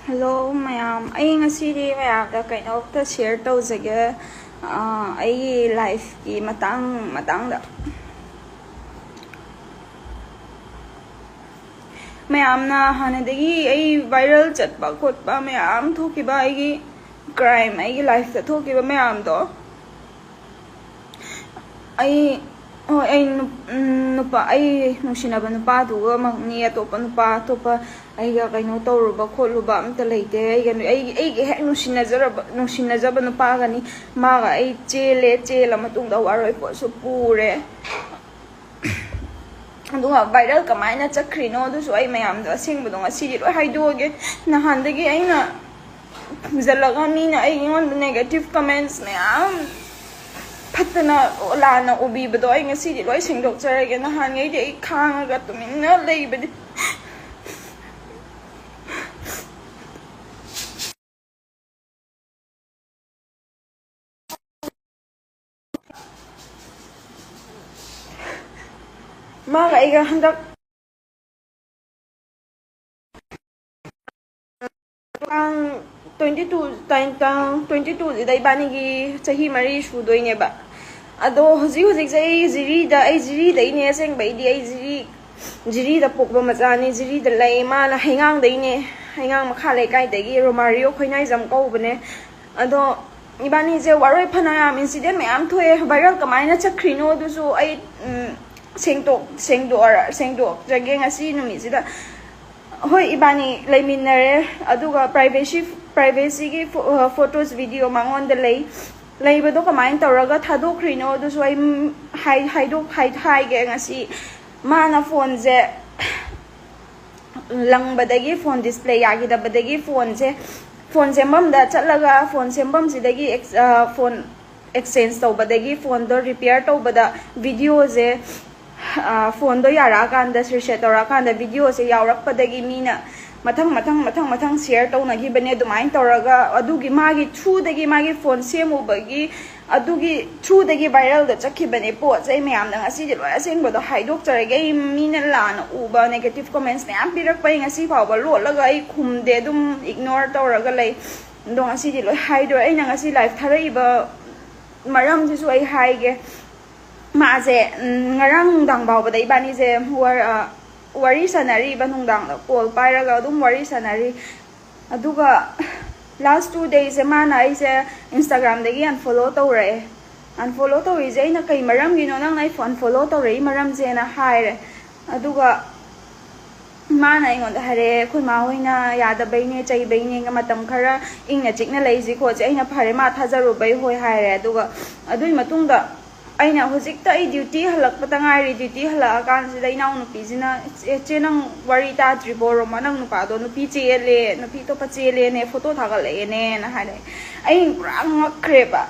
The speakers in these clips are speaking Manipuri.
Hello mayam, ay ngasidi mayam da kaino ta share tawjage ay life ki matang da mayam na hanadagi ay viral chatba khotba mayam thokiba ay crime ay life ta thokiba mayam do ay ay nupa ay nungsinaba nupa duga magni atopa nupa atopa ay kaino tawruba khotluba amta leite ay ganu ay hek nungsinajaba nupa gani maga ay chela matungda waroi po so pure adunga viral kamaina chakrino dusu ay mayam do asingbudo ngasi loi haidoge nahandagi aina zalaga mina ay ngon negative comments mayam Patana lana ubi bado ay ngasi loi singdok charage nahan ngay ay khangaga tumina leibadi maga ay handak 22 da ibani chahi mari sudoi ba ado hoji jai jiri da ine seng bai di ai jiri da pokba machani jiri da lai ma na hengang da ine hengang makha lai kai da gi romario khoinai jam ko bane ado ibani je waroi phana am incident me am thoe viral kamaina chakrino du su ai sengdo jage ngasi numi sida hoi ibani laiminare aduga privacy gi photos video mangon de lei bado kamain tawraga thadokhrino du soi hai ge ngasi mana phone je langbadagi phone display yagi da badagi phone sembam da chatlaga phone sembam sidagi phone exchange tawbadagi phone do repair tawbada video je phone do yara kan da reset tora kan da video se yawrak padagi mina mathang share tawna gi bane dumain toraga adugi magi through dagi magi phone semu bagi adugi through dagi viral da chakhi bane po chai mayam na ngasi je loi aseng bodo haidok charage mina lana uba negative comments ne am pirak pai ngasi phawba lo laga ai khumde dum ignore toraga lei dong ngasi je loi haido ai na ngasi live tharai ba maram ji su ai haige ma je ngarang dang baw ba dai bani je wari sanari ba nungdang call pairaga dum wari sanari aduga last 2 days mana ai se Instagram dagi unfollow tawre je na kai maram gino nang nai unfollow tawre maram je na haire aduga mana ingon da hare khoi ma hoina yada baine chai baine ga matam khara ingna chikna leiji ko je aina phare ma thajaru bai hoi haire aduga adui matungda aina hojikta ai duty halak patangai duty hala kan sida inaw nupi jina che nang wari ta triboro manang nupa do nupi chele nupi to pa chele ne photo thagal le ne na hare ai rang kreba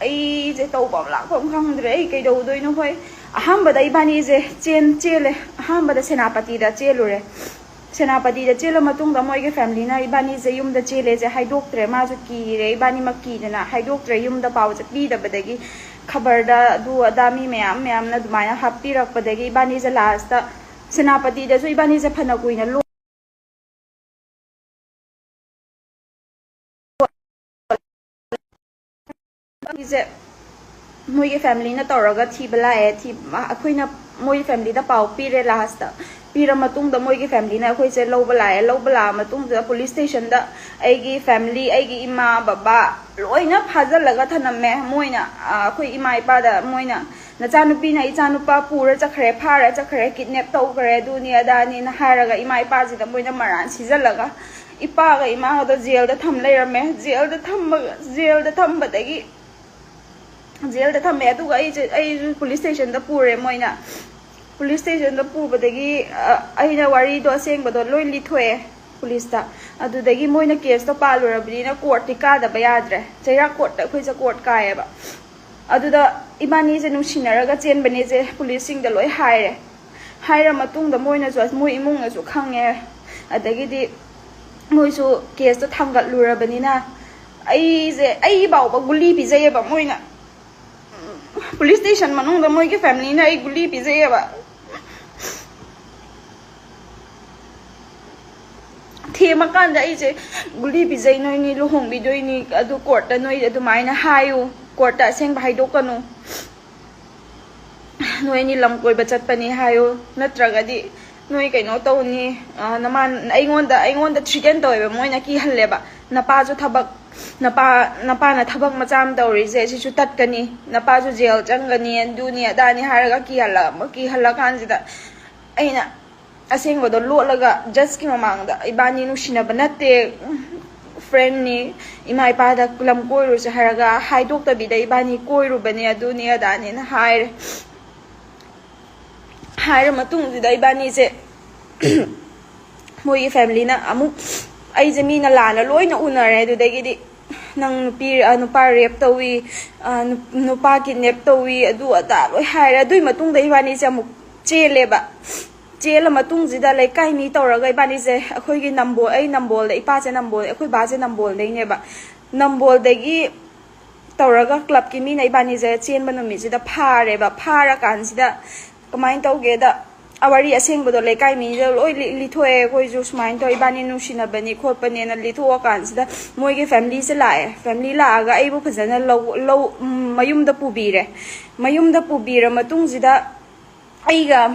ai je to bam la khom khang dre ai kai do doi no hoi aham ba dai bani je chele aham ba da senapati da chelure senapati da chela matung da moi ge family na ibani je yum da chele je haidok tre ma ju ki re ibani makki na haidok tre yum da paw je pi da badagi खबर दू अदामी मैम ना दुमाया हापी रखपदगी इबानी जे लास्ट सेनापति दसु इबानी जे फना कुइना लो जे मोई फैमिली ना तौरगा थीबला है थी अखोइना मोई फैमिली दा पाव पीरे लास्ट पीरा मतुंग दा मोई फैमिली ना अखोइ से लौबला मतुंग दा पुलिस स्टेशन दा आइगी फैमिली आइगी इमा बाबा लोइना फाजलगा थनमे मोइना अखोइ इमा इपा दा मोइना नचानुपी ना इचानुपा पूरा चखरे फारा चखरे किडनैप तौखरे दुनिया दानी ना हारगा इमा इपा जिदा मोइना मरान सिजलगा इपा गा इमा दा जेल दा थम लेरमे जेल दा थम्बदगी जेल दा थमे अदुगा आई पुलिस स्टेशन दा पूरे मोइना पुलिस स्टेशन दा पूबदगी आइना वारी दो सेंगबदो लोइ लिथोए पुलिस दा अदुदगी मोइना केस तो पालुरबदीना कोर्ट टिका दा बयाद्रे चैरा कोर्ट दा खोइसा कोर्ट कायबा अदुदा इबानी जे नुसिनरगा चेन बने जे पुलिस सिंग दा लोइ हाइरा मतुंग दा मोइना जो मोइ इमुंग जो खंगे अदगिदी मोइसु केस तो थांगत लुरबनीना आई बाउबा गुली पिजैबा मोइना पुलिस स्टेशन मनुंग दा मोइ के फैमिली ना आई गुली पिजैबा ꯊꯦꯝꯃꯀꯥꯟꯗ ꯑꯩꯁꯦ ꯒꯨꯂꯤ ꯄꯤꯖꯩ ꯅꯣꯏꯅꯤ ꯂꯨꯍꯣꯡꯕꯤꯗꯣꯏꯅꯤ ꯑꯗꯨ ꯀꯣꯔꯠꯇ ꯅꯣꯏ ꯑꯗꯨꯃꯥꯏꯅ ꯍꯥꯏꯌꯨ ꯀꯣꯔꯠꯇ ꯑꯁꯦꯡꯕ ꯍꯥꯏꯗꯣꯛꯀꯅꯨ ꯅꯣꯏꯅꯤ ꯂꯝ ꯀꯣꯏꯕ ꯆꯠꯄꯅꯤ ꯍꯥꯏꯌꯨ ꯅꯠꯇ꯭ꯔꯒꯗꯤ ꯅꯣꯏ ꯀꯩꯅꯣ ꯇꯧꯅꯤ ꯑꯩꯉꯣꯟꯗ ꯊ꯭ꯔꯤꯇꯦꯟ ꯇꯧꯋꯦꯕ ꯃꯣꯏꯅ ꯀꯤꯍꯜꯂꯦꯕ ꯅꯄꯥꯁꯨ ꯊꯕꯛ ꯅꯄꯥꯅ ꯊꯕꯛ ꯃꯆꯥ ꯑꯃ ꯇꯧꯔꯤꯁꯦ ꯁꯤꯁꯨ ꯇꯠꯀꯅꯤ ꯅꯄꯥꯁꯨ ꯖꯦꯜ ꯆꯪꯒꯅꯤ ꯑꯗꯨꯅꯤ ꯑꯗꯥꯅꯤ ꯍꯥꯏꯔꯒ ꯀꯤꯍꯜꯂꯀꯥꯟꯁꯤꯗ ꯑꯩꯅ ꯑꯁꯦꯡꯕꯗꯣ ꯂꯣꯠꯂꯒ ꯖꯁꯀꯤ ꯃꯃꯥꯡꯗ ꯏꯕꯥꯅꯤ ꯅꯨꯡꯁꯤꯅꯕ ꯅꯠꯇꯦ ꯐ꯭ꯔꯦꯟꯅꯤ ꯏꯃꯥ ꯏꯄꯥꯗ ꯂꯝ ꯀꯣꯏꯔꯨꯁꯦ ꯍꯥꯏꯔꯒ ꯍꯥꯏꯗꯣꯛꯇꯕꯤꯗ ꯏꯕꯥꯅꯤ ꯀꯣꯏꯔꯨꯕꯅꯦ ꯑꯗꯨꯅꯤ ꯑꯗꯥꯅꯤꯅ ꯍꯥꯏꯔ ꯃꯇꯨꯡꯁꯤꯗ ꯏꯕꯥꯅꯤꯁꯦ ꯃꯣꯏꯒꯤ ꯐꯦꯃꯤꯂꯤꯅ ꯑꯃꯨꯛ ꯑꯩꯁꯦ ꯃꯤꯅ ꯂꯥꯟꯅ ꯂꯣꯏꯅ ꯎꯅꯔꯦ ꯑꯗꯨꯗꯒꯤꯗꯤ ꯅꯪ ꯅꯨꯄꯥ ꯔꯦꯞ ꯇꯧꯏ ꯅꯨꯄꯥ ꯀꯤꯗꯅꯦꯞ ꯇꯧꯏ ꯑꯗꯨ ꯑꯗꯥ ꯂꯣꯏ ꯍꯥꯏꯔꯦ ꯑꯗꯨꯏ ꯃꯇꯨꯡꯗ ꯏꯕꯥꯅꯤꯁꯦ ꯑꯃꯨꯛ ꯆꯦꯜꯂꯦꯕ ꯆꯦꯜꯂ ꯃꯇꯨꯡꯁꯤꯗ ꯂꯩꯀꯥꯏ ꯃꯤ ꯇꯧꯔꯒ ꯏꯕꯥꯅꯤꯁꯦ ꯑꯩꯈꯣꯏꯒꯤ ꯅꯝꯕꯣꯜꯗ ꯏꯄꯥꯁꯦ ꯅꯝꯕꯣꯜ ꯑꯩꯈꯣꯏ ꯕꯥꯁꯦ ꯅꯝꯕꯣꯜꯗꯩꯅꯦꯕ ꯅꯝꯕꯣꯜꯗꯒꯤ ꯇꯧꯔꯒ ꯀ꯭ꯂꯕꯀꯤ ꯃꯤꯅ ꯏꯕꯥꯅꯤꯁꯦ ꯆꯦꯟꯕ ꯅꯨꯃꯤꯠꯁꯤꯗ ꯐꯥꯔꯦꯕ ꯐꯥꯔꯀꯥꯟꯁꯤꯗ ꯀꯃꯥꯏꯅ ꯇꯧꯒꯦꯗ ꯋꯥꯔꯤ ꯑꯁꯦꯡꯕꯗꯣ ꯂꯩꯀꯥꯏ ꯃꯤꯗ ꯂꯣꯏ ꯂꯤꯊꯣꯛꯑꯦ ꯑꯩꯈꯣꯏꯁꯨ ꯁꯨꯃꯥꯏꯅ ꯇꯧ ꯏꯕꯥꯅꯤ ꯅꯨꯡꯁꯤꯅꯕꯅꯤ ꯈꯣꯠꯄꯅꯦꯅ ꯂꯤꯊꯣꯛꯑꯀꯥꯟꯁꯤꯗ ꯃꯣꯏꯒꯤ ꯐꯦꯃꯤꯂꯤꯁꯦ ꯂꯥꯛꯑꯦ ꯐꯦꯃꯤꯂꯤ ꯂꯥꯛꯑꯒ ꯑꯩꯕꯨ ꯐꯖꯅ ꯃꯌꯨꯝꯗ ꯄꯨꯕꯤꯔꯦ ꯃꯌꯨꯝꯗ ꯄꯨꯕꯤꯔ ꯃꯇꯨꯡꯁꯤꯗ ꯑꯩꯒ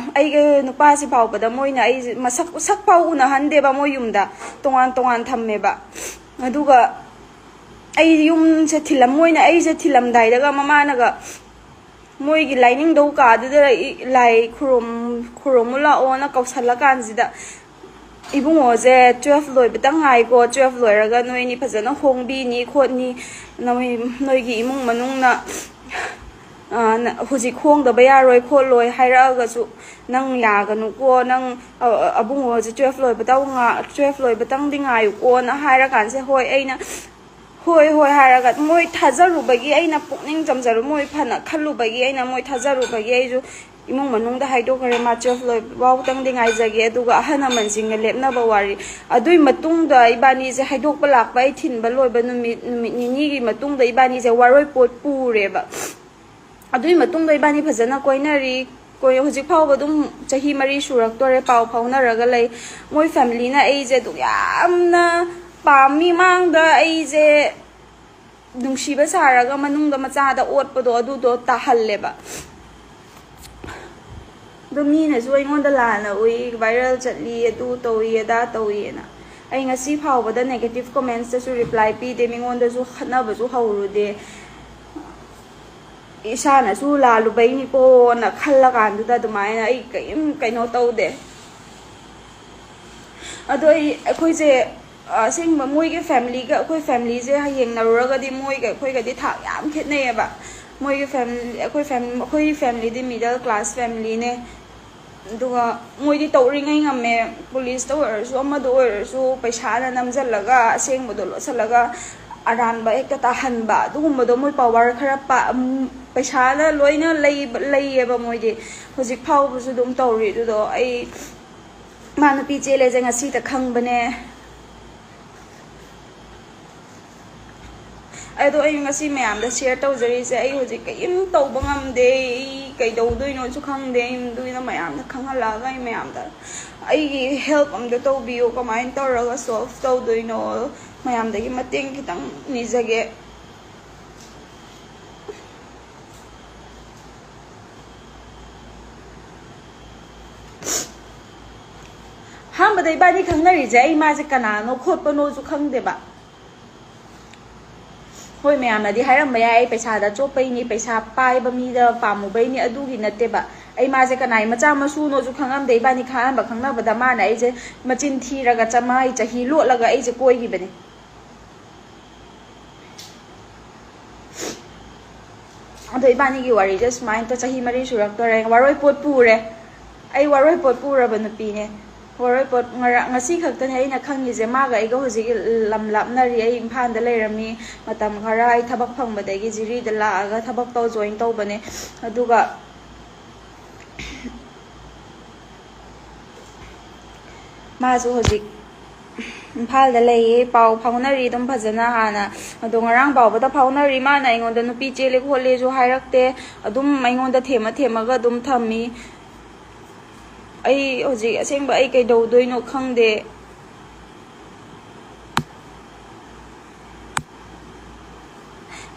ꯅꯨꯄꯥꯁꯤ ꯐꯥꯎꯕꯗ ꯃꯣꯏꯅ ꯑꯩꯁꯦ ꯁꯛ ꯐꯥꯎ ꯎꯅꯍꯟꯗꯦꯕ ꯃꯣꯏ ꯌꯨꯝꯗ ꯇꯣꯉꯥꯟ ꯊꯝꯃꯦꯕ ꯑꯗꯨꯒ ꯑꯩ ꯌꯨꯝꯁꯦ ꯃꯣꯏꯅ ꯑꯩꯁꯦ ꯊꯤꯜꯂꯝꯗꯥꯏꯗꯒ ꯃꯃꯥꯅꯒ ꯃꯣꯏꯒꯤ ꯂꯥꯏꯅꯤꯡꯗꯧ ꯀꯥꯗꯨꯗ ꯂꯥꯏ ꯈꯨꯔꯨꯝꯃꯨ ꯂꯥꯛꯑꯣꯅ ꯀꯧꯁꯜꯂꯀꯥꯟꯁꯤꯗ ꯏꯕꯨꯡꯉꯣꯁꯦ 12 ꯂꯣꯏꯕꯇꯪ ꯉꯥꯏꯀꯣ 12 ꯂꯣꯏꯔꯒ ꯅꯣꯏꯅꯤ ꯐꯖꯅ ꯍꯣꯡꯕꯤꯅꯤ ꯈꯣꯠꯅꯤ ꯅꯣꯏꯒꯤ ꯏꯃꯨꯡ ꯃꯅꯨꯡꯅ ꯍꯧꯖꯤꯛ ꯍꯣꯡꯗꯕ ꯌꯥꯔꯣꯏ ꯈꯣꯠꯂꯣꯏ ꯍꯥꯏꯔꯛꯑꯒꯁꯨ ꯅꯪ ꯌꯥꯒꯅꯨꯀꯣ ꯅꯪ ꯑꯕꯨꯡꯉꯣꯁꯦ 12 ꯂꯣꯏꯕꯇꯪꯗꯤ ꯉꯥꯏꯌꯨꯀꯣꯅ ꯍꯥꯏꯔꯀꯥꯟꯁꯦ ꯍꯣꯏ ꯑꯩꯅ ꯍꯣꯏ ꯍꯥꯏꯔꯒ ꯃꯣꯏ ꯊꯥꯖꯔꯨꯕꯒꯤ ꯑꯩꯅ ꯄꯨꯛꯅꯤꯡ ꯆꯝꯖꯔꯨ ꯃꯣꯏ ꯐꯅ ꯈꯜꯂꯨꯕꯒꯤ ꯑꯩꯅ ꯃꯣꯏ ꯊꯥꯖꯔꯨꯕꯒꯤ ꯑꯩꯁꯨ ꯏꯃꯨꯡ ꯃꯅꯨꯡꯗ ꯍꯥꯏꯗꯣꯛꯈ꯭ꯔꯦ ꯃꯥ 12 ꯂꯣꯏꯕꯐꯥꯎꯇꯪꯗꯤ ꯉꯥꯏꯖꯒꯦ ꯑꯗꯨꯒ ꯑꯍꯜ ꯂꯃꯟꯁꯤꯡꯒ ꯂꯦꯞꯅꯕ ꯋꯥꯔꯤ ꯑꯗꯨꯏ ꯃꯇꯨꯡꯗ ꯏꯕꯥꯅꯤꯁꯦ ꯍꯥꯏꯗꯣꯛꯄ ꯂꯥꯛꯄ ꯑꯩ ꯊꯤꯟꯕ ꯂꯣꯏꯕ ꯅꯨꯃꯤꯠ ꯅꯤꯅꯤꯒꯤ ꯃꯇꯨꯡꯗ ꯏꯕꯥꯅꯤꯁꯦ ꯋꯥꯔꯣꯏꯄꯣꯠ ꯄꯨꯔꯦꯕ ꯑꯗꯨꯏ ꯃꯇꯨꯡꯗ ꯏꯕꯥꯅꯤ ꯐꯖꯅ ꯀꯣꯏꯅꯔꯤ ꯍꯧꯖꯤक फाव चाही मरी सूरक्तोरे पाव फाउनरगा लई मोय फैमिलीना अइजे दु यामना पामी मांगदा अइजे नुंगसिबा सारगा मनुंगदा मचादा ओटपदो अदुदो ताहल्लेबा दो मीनासु अइंगोंदा लाना उइ वायरल चटली अदु तोई अदा तोईना अइ ngasi फावबदा नेगेटिव कमेंट्स दसु रिप्लाई पीदे मिंगोंदासु खनाबसु हौरुदे इसानसु लालुबैनिको ना खल्लकांदुदा अदुमायना अइ कइनो तौदे अदो अखोइसे असेंग मोइगे फैमिलीगा अखोइ फैमिलीजे हयेंगनरुरगदि मोइगे अखोइगदि थाक याम खेतनेबा मोइगे फैमिली अखोइ फैमिलीदि मिडल क्लास फैमिली ने दुगा मोइदि तौरिङै ngame पुलिस तो ओरसु अमदो ओरसु पैसाना नमजल्लगा असेंगबदो लोसलगा अरानबा एकता ताहनबा दुगुमबदो मोइ पावर खरा पैसाना लोइना लैयेबा मोइदि हुजिक फावबसु दुम तौरि दुदो अइ मानु पिचेले जे ngasi ta खंगबने अदो अइ ngasi मयाम दा शेयर तौजरी से अइ हुजिक कयिम तौबा ngamde कई दौदोइनो सु खंगदे दुइना मयाम दा खंगलागा अइ मयाम दा अइ हेल्प अमदो तौबियो कमाइन तौरगा सॉल्व तौदोइनो मयाम दगी मतेंग खितंग निजगे हम बदई बानी खंगनरिजे अइ माजे कनानो खोटपनोसु खंगदेबा होय मयामनादि हायरम याय पैसादा चोपैनी पैसा पाइबा मीदा पामुबैनी अदुगी नतेबा अइ माजे कनाइ मचा मसुनोसु खंगमदे बानी खानबा खंगनबदा माना अइजे मचिन थीरगा चमाई चही लोटलगा अइजे कोइगिबने अदो इबानीगी वारी जे सुमाइन तो चाही मरी सुरक्तोरे वारोय पोट पुरे अइ वारोय पोट पुरबा नुपीने वारोय पोट ngasi खक्तने अइना खंगिजे मागा अइगा होजिग लम लापनरी अइ इम्फानदा लेरमी मतम खरा अइ थबक फंगबदगी जिरीदा लागा थबक तौ जॉइन तौबने अदुगा माजु होजिग इम्फालदा लैये पाव फाउनरी दम फजना हाना अदो ngरang बावबदा फाउनरी माना अइंगोंदा नुपी चेले खोलेजु हायरक्ते अदुम अइंगोंदा थेमगा अदुम थम्मी अइ होजिक असेंबा अइ कैदौदोइनो खंगदे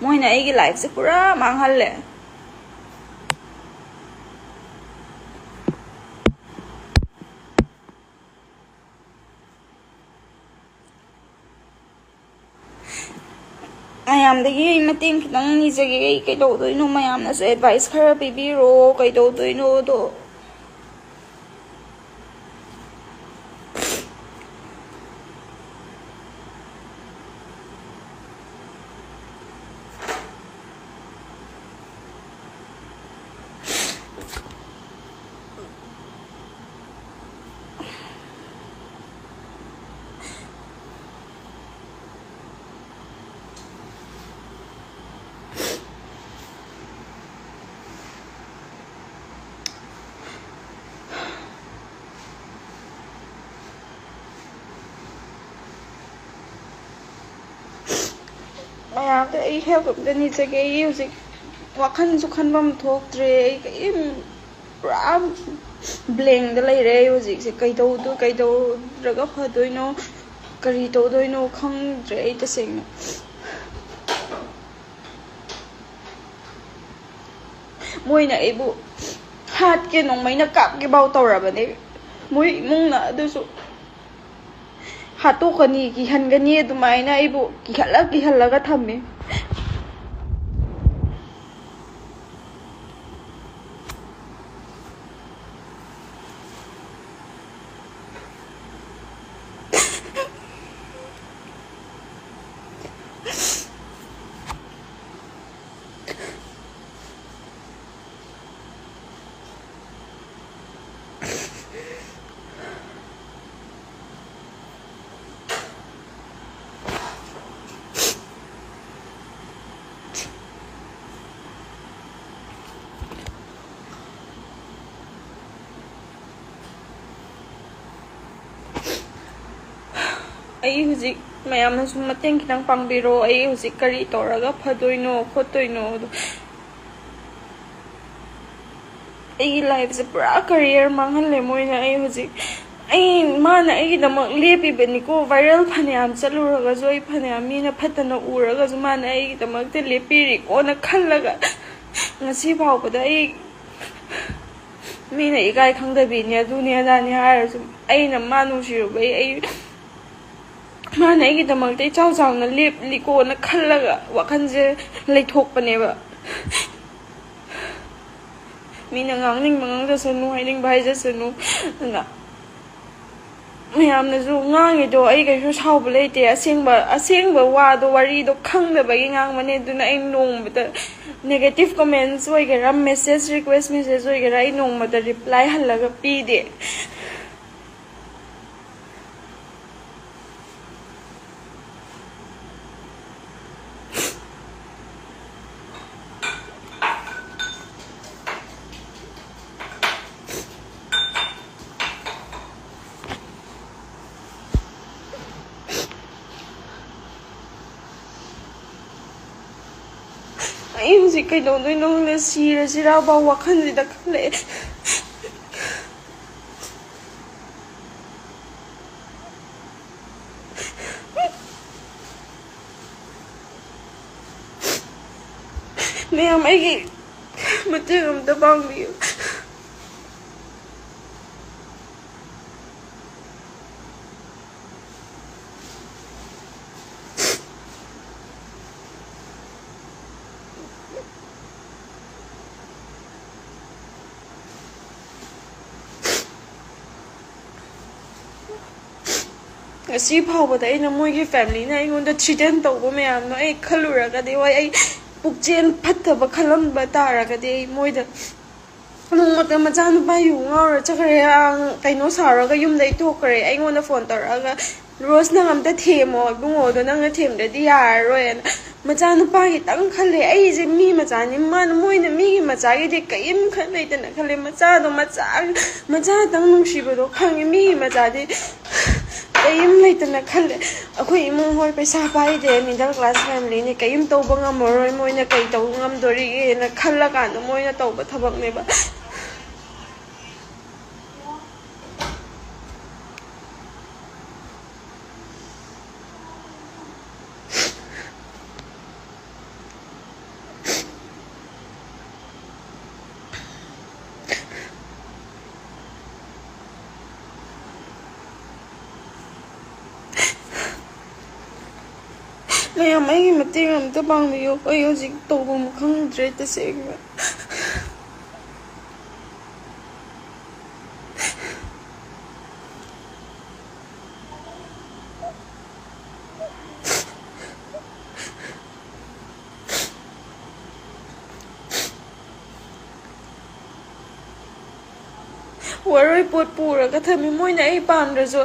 मोइना आइगी लाइफ से पूरा मांगहल्ले ꯃꯌꯥꯝꯗꯒꯤ ꯃꯇꯦꯡ ꯈꯤꯇꯪ ꯅꯤꯖꯒꯦ ꯑꯩ ꯀꯩꯗꯧꯗꯣꯏꯅꯣ ꯃꯌꯥꯝꯅꯁꯨ ꯑꯦꯗꯚꯥꯏꯁ ꯈꯔ ꯄꯤꯕꯤꯔꯣ ꯀꯩꯗꯧꯗꯣꯏꯅꯣꯗꯣ ꯃꯌꯥꯝꯗ ꯑꯩ ꯍꯦꯜꯞ ꯑꯝꯇ ꯅꯤꯖꯒꯦ ꯑꯩ ꯍꯧꯖꯤꯛ ꯋꯥꯈꯜꯁꯨ ꯈꯟꯐꯝ ꯊꯣꯛꯇ꯭ꯔꯦ ꯑꯩ ꯀꯔꯤꯝ ꯄꯨꯔꯥ ꯕ꯭ꯂꯦꯡꯗ ꯂꯩꯔꯦ ꯑꯩ ꯍꯧꯖꯤꯛꯁꯦ ꯀꯩꯗꯧꯔꯒ ꯐꯗꯣꯏꯅꯣ ꯀꯔꯤ ꯇꯧꯗꯣꯏꯅꯣ ꯈꯪꯗ꯭ꯔꯦ ꯑꯩ ꯇꯁꯦꯡꯅ ꯃꯣꯏꯅ ꯑꯩꯕꯨ ꯍꯥꯠꯀꯦ ꯅꯣꯡꯃꯩꯅ ꯀꯥꯞꯀꯦꯐꯥꯎ ꯇꯧꯔꯕꯅꯦ ꯃꯣꯏ ꯏꯃꯨꯡꯅ ꯑꯗꯨꯁꯨ ꯍꯥꯠꯇꯣꯛꯀꯅꯤ ꯀꯤꯍꯟꯒꯅꯤ ꯑꯗꯨꯃꯥꯏꯅ ꯑꯩꯕꯨ ꯀꯤꯍꯜꯂꯒ ꯊꯝꯃꯦ ꯑꯩ ꯍꯧꯖꯤꯛ ꯃꯌꯥꯝꯅꯁꯨ ꯃꯇꯦꯡ ꯈꯤꯇꯪ ꯄꯥꯡꯕꯤꯔꯣ ꯑꯩ ꯍꯧꯖꯤꯛ ꯀꯔꯤ ꯇꯧꯔꯒ ꯐꯗꯣꯏꯅꯣ ꯈꯣꯠꯇꯣꯏꯅꯣ ꯑꯩꯒꯤ ꯂꯥꯏꯐꯁꯦ ꯄꯨꯔꯥ ꯀꯔꯤꯌꯔ ꯃꯥꯡꯍꯜꯂꯦ ꯃꯣꯏꯅ ꯑꯩ ꯍꯧꯖꯤꯛ ꯃꯥꯅ ꯑꯩꯒꯤꯗꯃꯛ ꯂꯦꯞꯄꯤꯕꯅꯤꯀꯣ ꯚꯥꯏꯔꯦꯜ ꯐꯅꯌꯥꯝ ꯆꯠꯂꯨꯔꯒꯁꯨ ꯑꯩ ꯐꯅꯌꯥꯝ ꯃꯤꯅ ꯐꯠꯇꯅ ꯎꯔꯒꯁꯨ ꯃꯥꯅ ꯑꯩꯒꯤꯗꯃꯛꯇ ꯂꯦꯞꯄꯤꯔꯤꯀꯣꯅ ꯈꯜꯂꯒ ꯉꯁꯤ ꯐꯥꯎꯕꯗ ꯑꯩ ꯃꯤꯅ ꯏꯀꯥꯏ ꯈꯪꯗꯕꯤꯅꯤ ꯑꯗꯨꯅꯤ ꯑꯗꯥꯅꯤ ꯍꯥꯏꯔꯁꯨ ꯑꯩꯅ ꯃꯥ ꯅꯨꯡꯁꯤꯔꯨꯕꯩ ꯑꯩ ꯃꯥꯅ ꯑꯩꯒꯤꯗꯃꯛꯇ ꯏꯆꯥꯎ ꯆꯥꯎꯅ ꯂꯦꯞꯂꯤꯀꯣꯅ ꯈꯜꯂꯒ ꯋꯥꯈꯜꯁꯦ ꯂꯩꯊꯣꯛꯄꯅꯦꯕ ꯃꯤꯅ ꯉꯥꯡꯅꯤꯡꯕ ꯉꯥꯡꯖꯁꯅꯨ ꯍꯥꯏꯅꯤꯡꯕ ꯍꯥꯏꯖꯁꯅꯨ ꯑꯗꯨꯅ ꯃꯌꯥꯝꯅꯁꯨ ꯉꯥꯡꯉꯤꯗꯣ ꯑꯩ ꯀꯩꯁꯨ ꯁꯥꯎꯕ ꯂꯩꯇꯦ ꯑꯁꯦꯡꯕ ꯋꯥꯗꯣ ꯋꯥꯔꯤꯗꯣ ꯈꯪꯗꯕꯒꯤ ꯉꯥꯡꯕꯅꯦ ꯑꯗꯨꯅ ꯑꯩ ꯅꯣꯡꯃꯗ ꯅꯦꯒꯦꯇꯤꯚ ꯀꯃꯦꯟꯠꯁ ꯑꯣꯏꯒꯦꯔꯥ ꯃꯦꯁꯦꯖ ꯔꯤꯀ꯭ꯋꯦꯁ ꯃꯦꯁꯦꯖ ꯑꯣꯏꯒꯦꯔꯥ ꯑꯩ ꯅꯣꯡꯃꯗ ꯔꯤꯄ꯭ꯂꯥꯏ ꯍꯜꯂꯒ ꯄꯤꯗꯦ ꯑꯩ ꯍꯧꯖꯤꯛ ꯀꯩꯗꯧꯗꯣꯏꯅꯣ ꯈꯪꯗꯦ ꯁꯤꯔꯁꯤꯔꯥꯐꯥꯎ ꯋꯥꯈꯜꯁꯤꯗ ꯈꯜꯂꯛꯑꯦ ꯃꯌꯥꯝ ꯑꯩꯒꯤ ꯃꯇꯦꯡ ꯑꯝꯇ ꯄꯥꯡꯕꯤꯌꯨ ꯉꯁꯤ ꯐꯥꯎꯕꯗ ꯑꯩꯅ ꯃꯣꯏꯒꯤ ꯐꯦꯃꯤꯂꯤꯅ ꯑꯩꯉꯣꯟꯗ ꯊ꯭ꯔꯤꯇꯟ ꯇꯧꯕ ꯃꯌꯥꯝꯗꯣ ꯑꯩ ꯈꯜꯂꯨꯔꯒꯗꯤ ꯍꯣꯏ ꯑꯩ ꯄꯨꯛꯆꯦꯜ ꯐꯠꯇꯕ ꯈꯜꯂꯝꯕ ꯇꯥꯔꯒꯗꯤ ꯑꯩ ꯃꯣꯏꯗ ꯅꯣꯡꯃꯇ ꯃꯆꯥꯅꯨꯄꯥ ꯌꯨ ꯉꯥꯎꯔ ꯆꯠꯈ꯭ꯔꯦ ꯀꯩꯅꯣ ꯁꯥꯎꯔꯒ ꯌꯨꯝꯗꯩ ꯊꯣꯛꯈ꯭ꯔꯦ ꯑꯩꯉꯣꯟꯗ ꯐꯣꯟ ꯇꯧꯔꯛꯑꯒ ꯔꯣꯁ ꯅꯪ ꯑꯝꯇ ꯊꯦꯝꯃꯣ ꯏꯕꯨꯡꯉꯣꯗꯣ ꯅꯪꯅ ꯊꯦꯝꯗ꯭ꯔꯗꯤ ꯌꯥꯔꯔꯣꯏꯅ ꯃꯆꯥꯅꯨꯄꯥꯒꯤꯇꯪ ꯈꯜꯂꯦ ꯑꯩꯁꯦ ꯃꯤ ꯃꯆꯥꯅꯤ ꯃꯣꯏꯅ ꯃꯤꯒꯤ ꯃꯆꯥꯒꯤꯗꯤ ꯀꯔꯤꯝ ꯂꯩꯇꯅ ꯈꯜꯂꯦ ꯃꯆꯥꯗꯣ ꯃꯆꯥꯇꯪ ꯅꯨꯡꯁꯤꯕꯗꯣ ꯈꯪꯉꯦ ꯃꯤꯒꯤ ꯃꯆꯥꯗꯤ ꯀꯔꯤꯝ ꯂꯩꯇꯅ ꯈꯜꯂꯦ ꯑꯩꯈꯣꯏ ꯏꯃꯨꯡ ꯍꯣꯏ ꯄꯩꯁꯥ ꯄꯥꯏꯗꯦ ꯃꯤꯗꯜ ꯀ꯭ꯂꯥꯁ ꯐꯦꯃꯤꯂꯤꯅꯤ ꯀꯔꯤꯝ ꯇꯧꯕ ꯉꯝꯃꯔꯣꯏ ꯃꯣꯏꯅ ꯀꯩ ꯇꯧꯕ ꯉꯝꯗꯣꯔꯤꯒꯦꯅ ꯈꯜꯂꯀꯥꯟꯗ ꯃꯣꯏꯅ ꯇꯧꯕ ꯊꯕꯛꯅꯦꯕ ꯃꯌꯥꯝ ꯑꯩꯒꯤ ꯃꯇꯦꯡ ꯑꯝꯇ ꯄꯥꯡꯕꯤꯌꯨ ꯑꯩ ꯍꯧꯖꯤꯛ ꯇꯧꯐꯝ ꯈꯪꯗ꯭ꯔꯦ ꯇꯁꯦꯡꯅ waroi pot pura ka thami moina ai pamdraso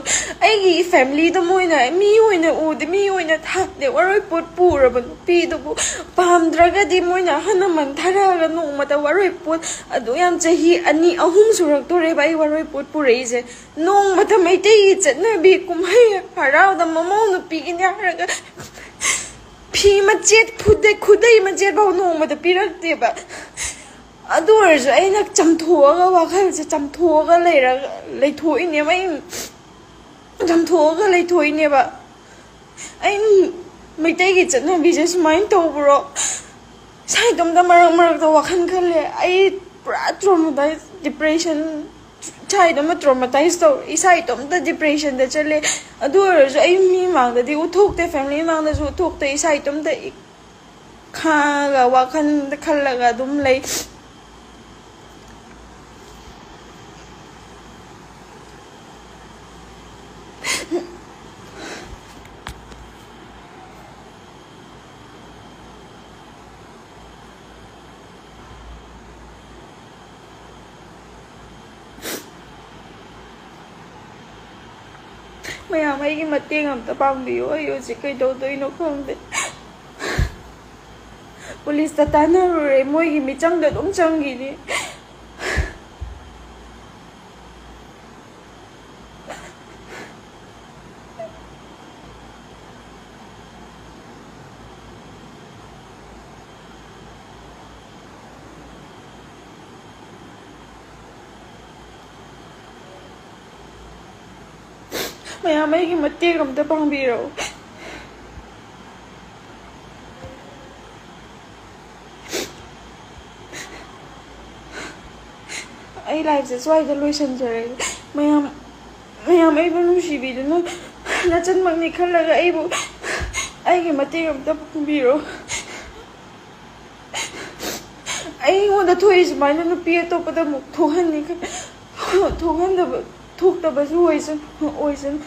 aigi family da moina mi oina ude mi oina thakde waroi pot pura ban pi do pamdraga di moina hana man thara ga no mata waroi pot adu yam chahi ani ahum surak tore bai waroi pot purei je nong mata mai tei chatna bi kumhai harau da mamo nu pi gi nya ga phi ma chet khudai ma chet bau no mata pirak de ba ꯑꯗꯨ ꯑꯣꯏꯔꯁꯨ ꯑꯩꯅ ꯆꯝꯊꯣꯛꯑꯒ ꯋꯥꯈꯜꯁꯦ ꯆꯝꯊꯣꯛꯑꯒ ꯂꯩꯊꯣꯛꯏꯅꯦꯕ ꯑꯩ ꯆꯝꯊꯣꯛꯑꯒ ꯂꯩꯊꯣꯛꯏꯅꯦꯕ ꯑꯩ ꯃꯩꯇꯩꯒꯤ ꯆꯠꯅꯕꯤꯁꯦ ꯁꯨꯃꯥꯏꯅ ꯇꯧꯕ꯭ꯔꯣ ꯏꯁꯥꯏꯇꯣꯝꯇ ꯃꯔꯛꯇ ꯋꯥꯈꯜ ꯈꯜꯂꯦ ꯑꯩ ꯄꯨꯔꯥ ꯇ꯭ꯔꯣꯃꯥꯇꯥꯏꯖ ꯗꯤꯄ꯭ꯔꯦꯁꯟ ꯏꯁꯥꯏꯇꯣꯝꯇ ꯇ꯭ꯔꯣꯃꯥꯇꯥꯏꯖ ꯇꯧ ꯏꯁꯥꯏꯇꯣꯝꯇ ꯗꯤꯄ꯭ꯔꯦꯁꯟꯗ ꯆꯠꯂꯦ ꯑꯗꯨ ꯑꯣꯏꯔꯁꯨ ꯑꯩ ꯃꯤ ꯃꯥꯡꯗꯗꯤ ꯎꯠꯊꯣꯛꯇꯦ ꯐꯦꯃꯤꯂꯤ ꯃꯥꯡꯗꯁꯨ ꯎꯠꯊꯣꯛꯇꯦ ꯏꯁꯥꯏꯇꯣꯝꯇ ꯈꯥꯡꯉꯒ ꯋꯥꯈꯜꯗ ꯈꯜꯂꯒ ꯑꯗꯨꯝ ꯂꯩ ꯃꯌꯥꯝ ꯑꯩꯒꯤ ꯃꯇꯦꯡ ꯑꯝꯇ ꯄꯥꯡꯕꯤꯌꯨ ꯑꯩ ꯍꯧꯖꯤꯛ ꯀꯩꯗꯧꯗꯣꯏꯅꯣ ꯈꯪꯗꯦ ꯄꯨꯂꯤꯁꯇ ꯇꯥꯟꯅꯔꯨꯔꯦ ꯃꯣꯏꯒꯤ ꯃꯤꯆꯪꯗ ꯑꯗꯨꯝ ꯆꯪꯈꯤꯅꯤ ꯃꯌꯥꯝ ꯑꯩꯒꯤ ꯃꯇꯦꯡ ꯑꯝꯇ ꯄꯥꯡꯕꯤꯔꯣ ꯑꯩ ꯂꯥꯏꯐꯁꯦ ꯁ꯭ꯋꯥꯏꯗ ꯂꯣꯏꯁꯤꯟꯖꯔꯒꯦ ꯃꯌꯥꯝ ꯑꯩꯕꯨ ꯅꯨꯡꯁꯤꯕꯤꯗꯨꯅ ꯅꯆꯟꯃꯛꯅꯤ ꯈꯜꯂꯒ ꯑꯩꯒꯤ ꯃꯇꯦꯡ ꯑꯝꯇ ꯄꯥꯡꯕꯤꯔꯣ ꯑꯩꯉꯣꯟꯗ ꯊꯣꯛꯏ ꯁꯨꯃꯥꯏꯅ ꯅꯨꯄꯤ ꯑꯇꯣꯞꯄꯗ ꯑꯃꯨꯛ ꯊꯣꯛꯇꯕꯁꯨ ꯑꯣꯏꯁꯅꯨ